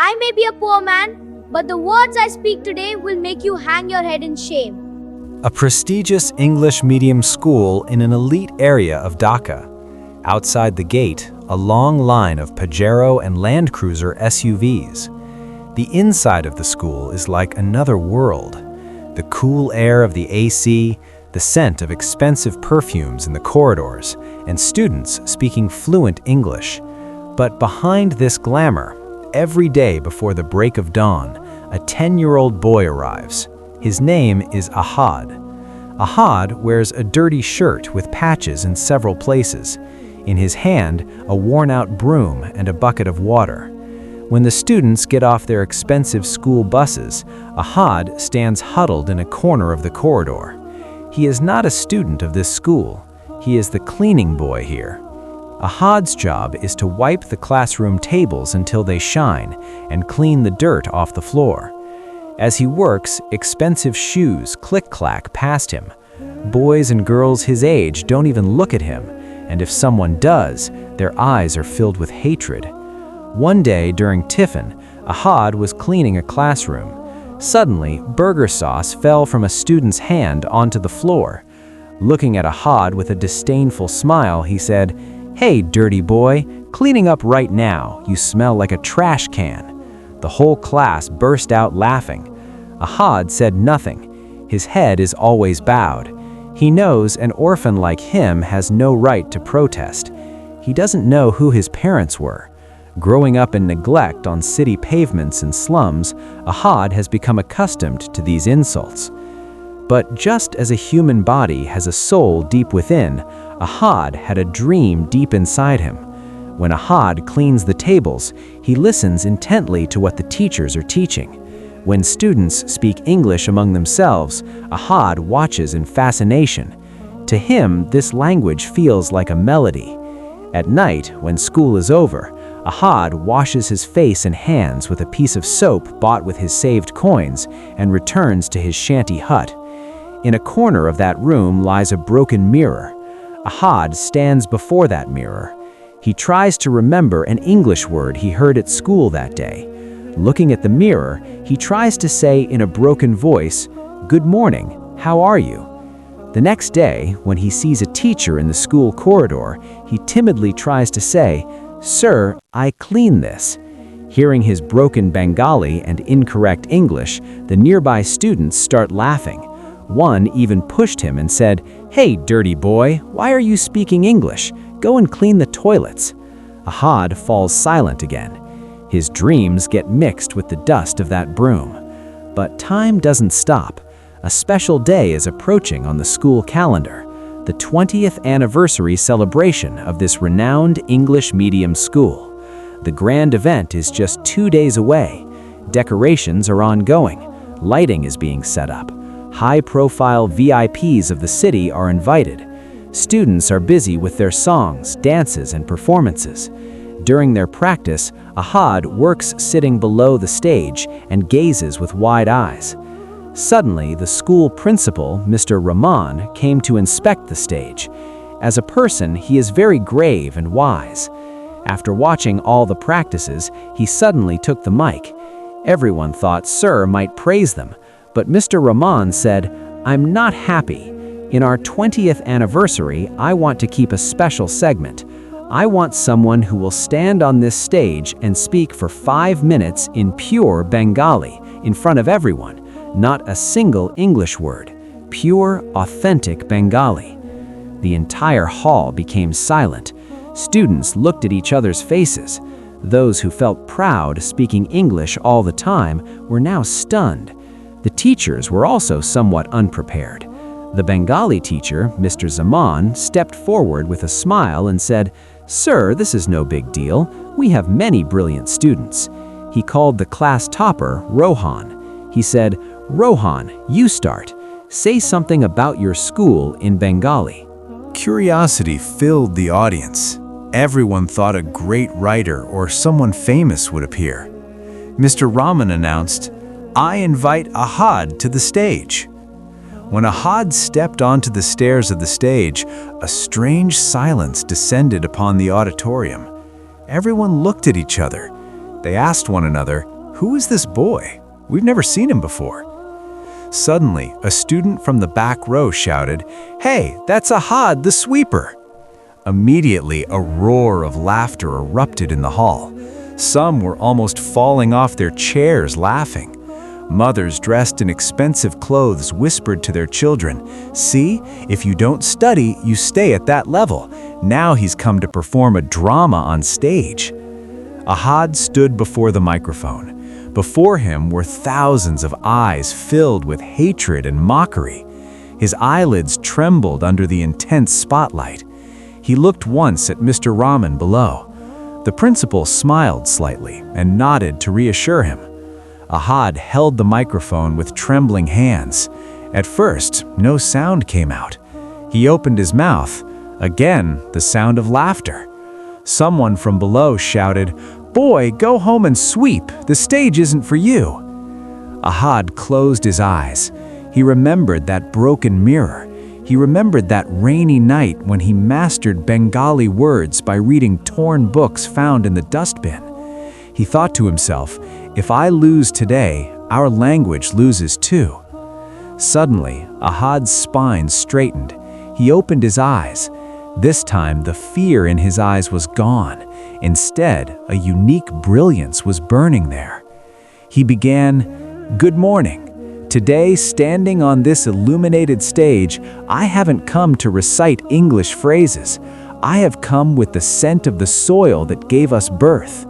I may be a poor man, but the words I speak today will make you hang your head in shame. A prestigious English medium school in an elite area of Dhaka. Outside the gate, a long line of Pajero and Land Cruiser SUVs. The inside of the school is like another world. The cool air of the AC, the scent of expensive perfumes in the corridors, and students speaking fluent English. But behind this glamour, every day before the break of dawn, a 10-year-old boy arrives. His name is Ahad. Ahad wears a dirty shirt with patches in several places. In his hand, a worn-out broom and a bucket of water. When the students get off their expensive school buses, Ahad stands huddled in a corner of the corridor. He is not a student of this school. He is the cleaning boy here. Ahad's job is to wipe the classroom tables until they shine and clean the dirt off the floor. As he works, expensive shoes click-clack past him. Boys and girls his age don't even look at him, and if someone does, their eyes are filled with hatred. One day during tiffin, Ahad was cleaning a classroom. Suddenly, burger sauce fell from a student's hand onto the floor. Looking at Ahad with a disdainful smile, he said, "Hey, dirty boy, cleaning up right now. You smell like a trash can." The whole class burst out laughing. Ahad said nothing. His head is always bowed. He knows an orphan like him has no right to protest. He doesn't know who his parents were. Growing up in neglect on city pavements and slums, Ahad has become accustomed to these insults. But just as a human body has a soul deep within, Ahad had a dream deep inside him. When Ahad cleans the tables, he listens intently to what the teachers are teaching. When students speak English among themselves, Ahad watches in fascination. To him, this language feels like a melody. At night, when school is over, Ahad washes his face and hands with a piece of soap bought with his saved coins and returns to his shanty hut. In a corner of that room lies a broken mirror. Ahad stands before that mirror. He tries to remember an English word he heard at school that day. Looking at the mirror, he tries to say in a broken voice, "Good morning, how are you?" The next day, when he sees a teacher in the school corridor, he timidly tries to say, "Sir, I clean this." Hearing his broken Bengali and incorrect English, the nearby students start laughing. One even pushed him and said, "Hey, dirty boy, why are you speaking English? Go and clean the toilets." Ahad falls silent again. His dreams get mixed with the dust of that broom. But time doesn't stop. A special day is approaching on the school calendar, the 20th anniversary celebration of this renowned English medium school. The grand event is just 2 days away. Decorations are ongoing. Lighting is being set up. High-profile VIPs of the city are invited. Students are busy with their songs, dances, and performances. During their practice, Ahad works sitting below the stage and gazes with wide eyes. Suddenly, the school principal, Mr. Rahman, came to inspect the stage. As a person, he is very grave and wise. After watching all the practices, he suddenly took the mic. Everyone thought Sir might praise them, but Mr. Rahman said, "I'm not happy. In our 20th anniversary, I want to keep a special segment. I want someone who will stand on this stage and speak for 5 minutes in pure Bengali, in front of everyone. Not a single English word. Pure, authentic Bengali." The entire hall became silent. Students looked at each other's faces. Those who felt proud speaking English all the time were now stunned. The teachers were also somewhat unprepared. The Bengali teacher, Mr. Zaman, stepped forward with a smile and said, "Sir, this is no big deal. We have many brilliant students." He called the class topper Rohan. He said, "Rohan, you start. Say something about your school in Bengali." Curiosity filled the audience. Everyone thought a great writer or someone famous would appear. Mr. Rahman announced, "I invite Ahad to the stage." When Ahad stepped onto the stairs of the stage, a strange silence descended upon the auditorium. Everyone looked at each other. They asked one another, "Who is this boy? We've never seen him before." Suddenly, a student from the back row shouted, "Hey, that's Ahad the sweeper!" Immediately, a roar of laughter erupted in the hall. Some were almost falling off their chairs laughing. Mothers dressed in expensive clothes whispered to their children, "See, if you don't study, you stay at that level. Now he's come to perform a drama on stage." Ahad stood before the microphone. Before him were thousands of eyes filled with hatred and mockery. His eyelids trembled under the intense spotlight. He looked once at Mr. Rahman below. The principal smiled slightly and nodded to reassure him. Ahad held the microphone with trembling hands. At first, no sound came out. He opened his mouth. Again, the sound of laughter. Someone from below shouted, "Boy, go home and sweep. The stage isn't for you." Ahad closed his eyes. He remembered that broken mirror. He remembered that rainy night when he mastered Bengali words by reading torn books found in the dustbin. He thought to himself, "If I lose today, our language loses too." Suddenly, Ahad's spine straightened. He opened his eyes. This time, the fear in his eyes was gone. Instead, a unique brilliance was burning there. He began, "Good morning. Today, standing on this illuminated stage, I haven't come to recite English phrases. I have come with the scent of the soil that gave us birth.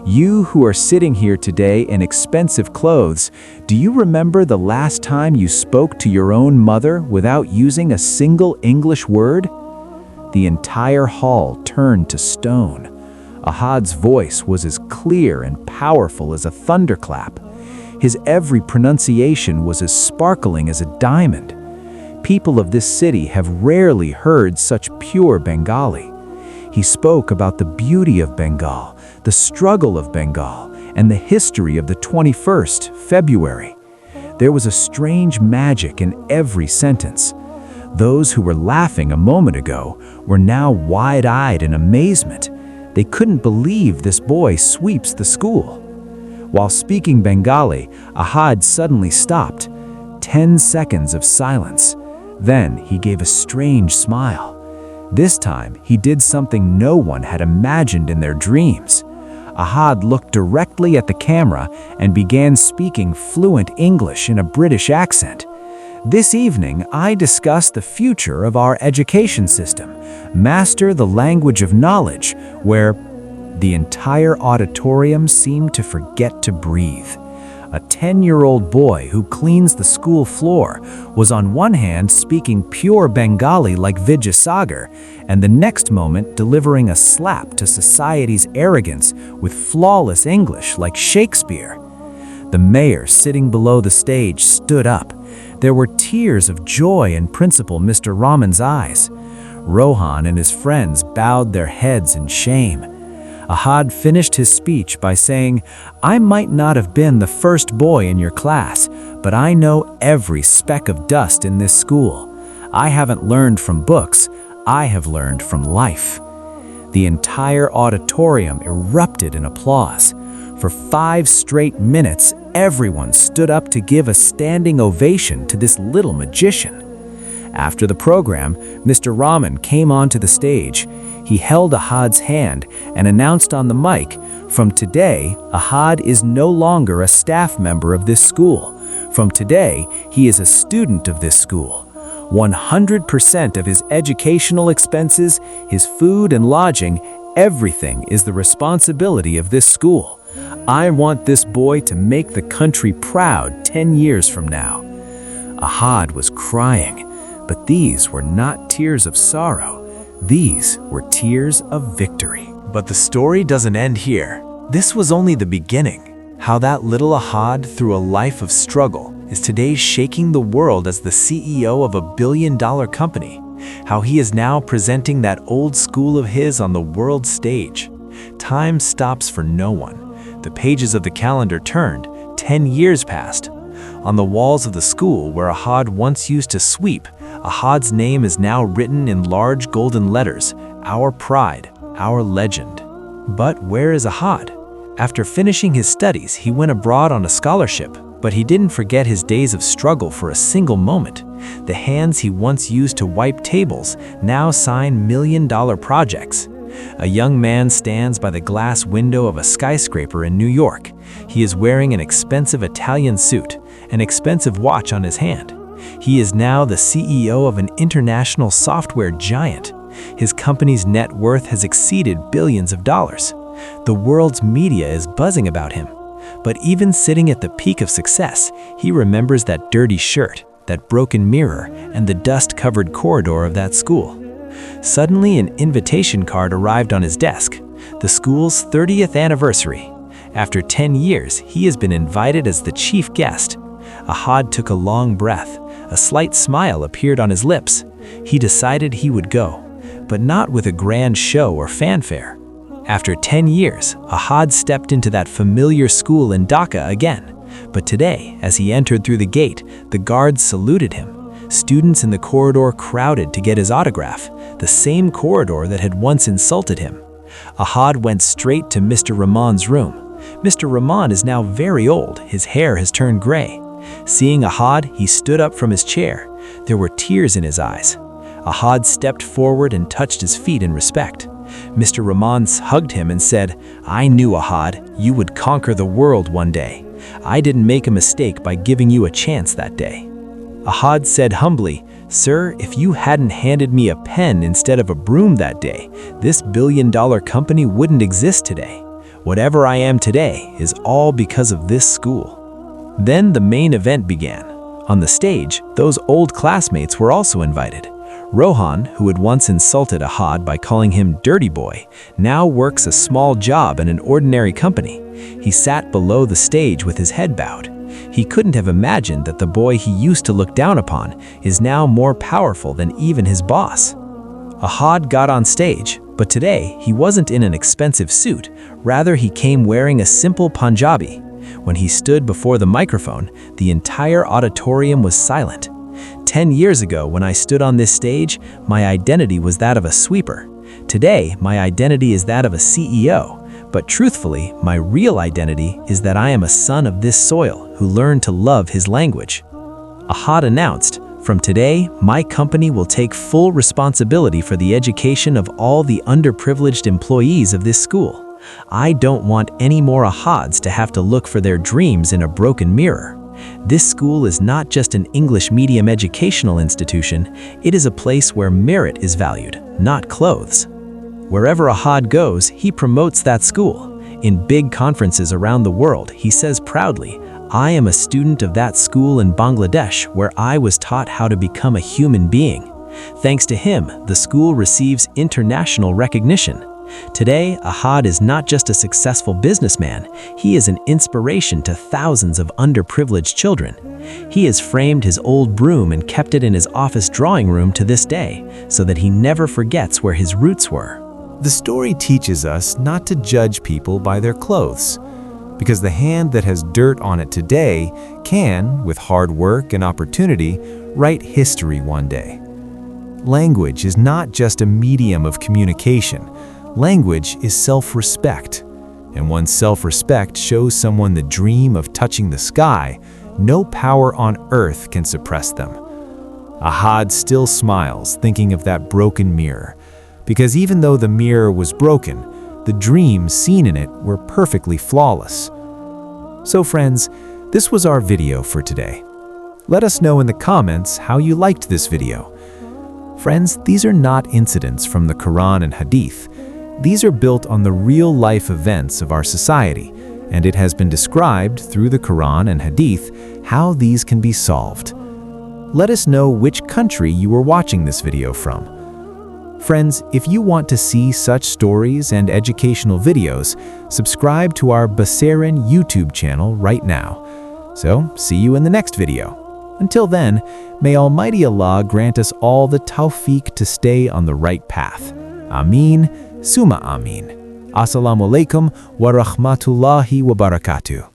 You who are sitting here today in expensive clothes, do you remember the last time you spoke to your own mother without using a single English word?" The entire hall turned to stone. Ahad's voice was as clear and powerful as a thunderclap. His every pronunciation was as sparkling as a diamond. People of this city have rarely heard such pure Bengali. He spoke about the beauty of Bengal, the struggle of Bengal, and the history of the 21st February. There was a strange magic in every sentence. Those who were laughing a moment ago were now wide-eyed in amazement. They couldn't believe this boy sweeps the school. While speaking Bengali, Ahad suddenly stopped. 10 seconds of silence. Then he gave a strange smile. This time, he did something no one had imagined in their dreams. Ahad looked directly at the camera and began speaking fluent English in a British accent. "This evening, I discuss the future of our education system, master the language of knowledge, where..." The entire auditorium seemed to forget to breathe. A 10-year-old boy who cleans the school floor was on one hand speaking pure Bengali like Vidyasagar, and the next moment delivering a slap to society's arrogance with flawless English like Shakespeare. The mayor sitting below the stage stood up. There were tears of joy in Principal Mr. Rahman's eyes. Rohan and his friends bowed their heads in shame. Ahad finished his speech by saying, "I might not have been the first boy in your class, but I know every speck of dust in this school. I haven't learned from books, I have learned from life." The entire auditorium erupted in applause. For 5 straight minutes, everyone stood up to give a standing ovation to this little magician. After the program, Mr. Rahman came onto the stage. He held Ahad's hand and announced on the mic, "From today, Ahad is no longer a staff member of this school. From today, he is a student of this school. 100% of his educational expenses, his food and lodging, everything is the responsibility of this school. I want this boy to make the country proud 10 years from now." Ahad was crying, but these were not tears of sorrow. These were tears of victory. But the story doesn't end here. This was only the beginning. How that little Ahad, through a life of struggle, is today shaking the world as the CEO of a billion-dollar company. How he is now presenting that old school of his on the world stage. Time stops for no one. The pages of the calendar turned. 10 years passed. On the walls of the school where Ahad once used to sweep, Ahad's name is now written in large golden letters, "Our pride, our legend." But where is Ahad? After finishing his studies, he went abroad on a scholarship, but he didn't forget his days of struggle for a single moment. The hands he once used to wipe tables now sign million-dollar projects. A young man stands by the glass window of a skyscraper in New York. He is wearing an expensive Italian suit, an expensive watch on his hand. He is now the CEO of an international software giant. His company's net worth has exceeded billions of dollars. The world's media is buzzing about him. But even sitting at the peak of success, he remembers that dirty shirt, that broken mirror, and the dust-covered corridor of that school. Suddenly, an invitation card arrived on his desk, the school's 30th anniversary. After 10 years, he has been invited as the chief guest. Ahad took a long breath. A slight smile appeared on his lips. He decided he would go, but not with a grand show or fanfare. After 10 years, Ahad stepped into that familiar school in Dhaka again. But today, as he entered through the gate, the guards saluted him. Students in the corridor crowded to get his autograph, the same corridor that had once insulted him. Ahad went straight to Mr. Rahman's room. Mr. Rahman is now very old. His hair has turned gray. Seeing Ahad, he stood up from his chair. There were tears in his eyes. Ahad stepped forward and touched his feet in respect. Mr. Rahman hugged him and said, "I knew, Ahad, you would conquer the world one day. I didn't make a mistake by giving you a chance that day." Ahad said humbly, "Sir, if you hadn't handed me a pen instead of a broom that day, this billion-dollar company wouldn't exist today. Whatever I am today is all because of this school." Then the main event began. On the stage, those old classmates were also invited. Rohan, who had once insulted Ahad by calling him Dirty Boy, now works a small job in an ordinary company. He sat below the stage with his head bowed. He couldn't have imagined that the boy he used to look down upon is now more powerful than even his boss. Ahad got on stage, but today he wasn't in an expensive suit. Rather, he came wearing a simple Punjabi. When he stood before the microphone, the entire auditorium was silent. 10 years ago, when I stood on this stage, my identity was that of a sweeper. Today, my identity is that of a CEO. But truthfully, my real identity is that I am a son of this soil who learned to love his language. Ahad announced, "From today, my company will take full responsibility for the education of all the underprivileged employees of this school. I don't want any more Ahads to have to look for their dreams in a broken mirror. This school is not just an English medium educational institution, it is a place where merit is valued, not clothes." Wherever Ahad goes, he promotes that school. In big conferences around the world, he says proudly, "I am a student of that school in Bangladesh where I was taught how to become a human being." Thanks to him, the school receives international recognition. Today, Ahad is not just a successful businessman, he is an inspiration to thousands of underprivileged children. He has framed his old broom and kept it in his office drawing room to this day, so that he never forgets where his roots were. The story teaches us not to judge people by their clothes, because the hand that has dirt on it today can, with hard work and opportunity, write history one day. Language is not just a medium of communication. Language is self-respect. And when self-respect shows someone the dream of touching the sky, no power on earth can suppress them. Ahad still smiles thinking of that broken mirror, because even though the mirror was broken, the dreams seen in it were perfectly flawless. So friends, this was our video for today. Let us know in the comments how you liked this video. Friends, these are not incidents from the Quran and Hadith. These are built on the real-life events of our society, and it has been described through the Quran and Hadith how these can be solved. Let us know which country you were watching this video from. Friends, if you want to see such stories and educational videos, subscribe to our Basaran YouTube channel right now. So, see you in the next video. Until then, may Almighty Allah grant us all the tawfiq to stay on the right path. Ameen, summa ameen. Assalamu alaikum wa rahmatullahi wa barakatuh.